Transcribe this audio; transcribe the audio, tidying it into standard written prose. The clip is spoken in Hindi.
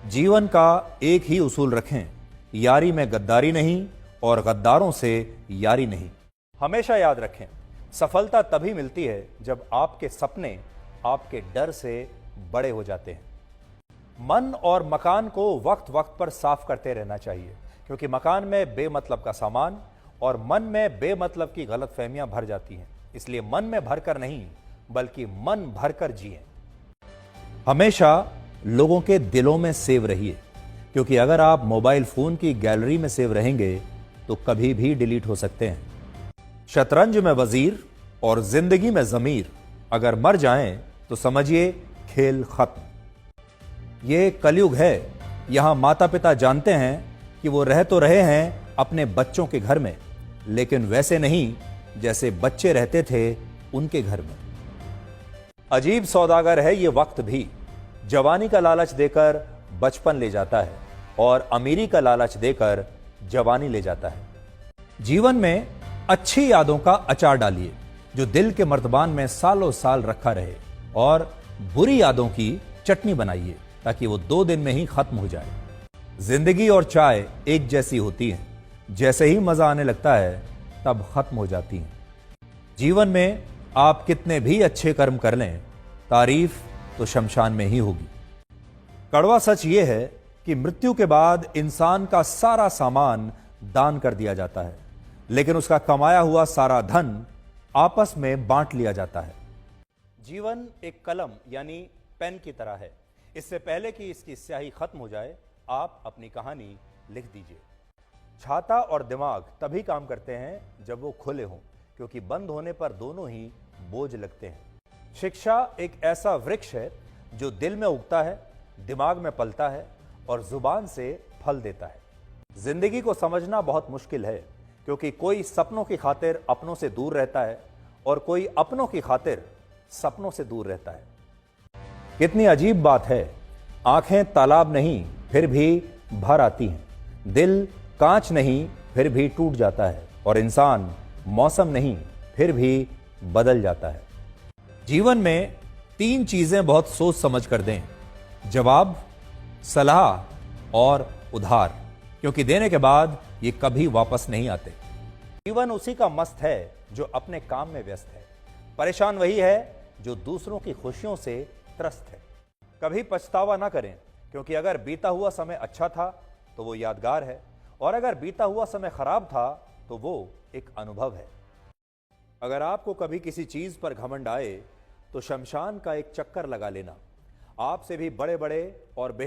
जीवन का एक ही उसूल रखें, यारी में गद्दारी नहीं और गद्दारों से यारी नहीं। हमेशा याद रखें, सफलता तभी मिलती है जब आपके सपने आपके डर से बड़े हो जाते हैं। मन और मकान को वक्त वक्त पर साफ करते रहना चाहिए, क्योंकि मकान में बेमतलब का सामान और मन में बेमतलब की गलतफहमियां भर जाती हैं। इसलिए मन में भरकर नहीं, बल्कि मन भरकर जिएं। हमेशा लोगों के दिलों में सेव रहिए, क्योंकि अगर आप मोबाइल फोन की गैलरी में सेव रहेंगे तो कभी भी डिलीट हो सकते हैं। शतरंज में वजीर और जिंदगी में जमीर अगर मर जाएं तो समझिए खेल खत्म। ये कलयुग है, यहां माता पिता जानते हैं कि वो रह तो रहे हैं अपने बच्चों के घर में, लेकिन वैसे नहीं जैसे बच्चे रहते थे उनके घर में। अजीब सौदागर है ये वक्त भी, जवानी का लालच देकर बचपन ले जाता है और अमीरी का लालच देकर जवानी ले जाता है। जीवन में अच्छी यादों का अचार डालिए जो दिल के मर्तबान में सालों साल रखा रहे, और बुरी यादों की चटनी बनाइए ताकि वो 2 दिन में ही खत्म हो जाए। जिंदगी और चाय एक जैसी होती हैं, जैसे ही मजा आने लगता है तब खत्म हो जाती हैं। जीवन में आप कितने भी अच्छे कर्म कर लें, तारीफ तो शमशान में ही होगी। कड़वा सच यह है कि मृत्यु के बाद इंसान का सारा सामान दान कर दिया जाता है, लेकिन उसका कमाया हुआ सारा धन आपस में बांट लिया जाता है। जीवन एक कलम यानी पेन की तरह है। इससे पहले कि इसकी स्याही खत्म हो जाए, आप अपनी कहानी लिख दीजिए। छाता और दिमाग तभी काम करते हैं जब वो खुले हों, क्योंकि बंद होने पर दोनों ही बोझ लगते हैं। शिक्षा एक ऐसा वृक्ष है जो दिल में उगता है, दिमाग में पलता है और जुबान से फल देता है। जिंदगी को समझना बहुत मुश्किल है, क्योंकि कोई सपनों की खातिर अपनों से दूर रहता है और कोई अपनों की खातिर सपनों से दूर रहता है। कितनी अजीब बात है, आंखें तालाब नहीं फिर भी भर आती हैं, दिल कांच नहीं फिर भी टूट जाता है, और इंसान मौसम नहीं फिर भी बदल जाता है। जीवन में 3 चीजें बहुत सोच समझ कर दें: जवाब, सलाह और उधार, क्योंकि देने के बाद ये कभी वापस नहीं आते। जीवन उसी का मस्त है जो अपने काम में व्यस्त है। परेशान वही है जो दूसरों की खुशियों से त्रस्त है। कभी पछतावा ना करें, क्योंकि अगर बीता हुआ समय अच्छा था तो वो यादगार है, और अगर बीता हुआ समय खराब था तो वो एक अनुभव है। अगर आपको कभी किसी चीज पर घमंड आए तो शमशान का एक चक्कर लगा लेना। आपसे भी बड़े बड़े और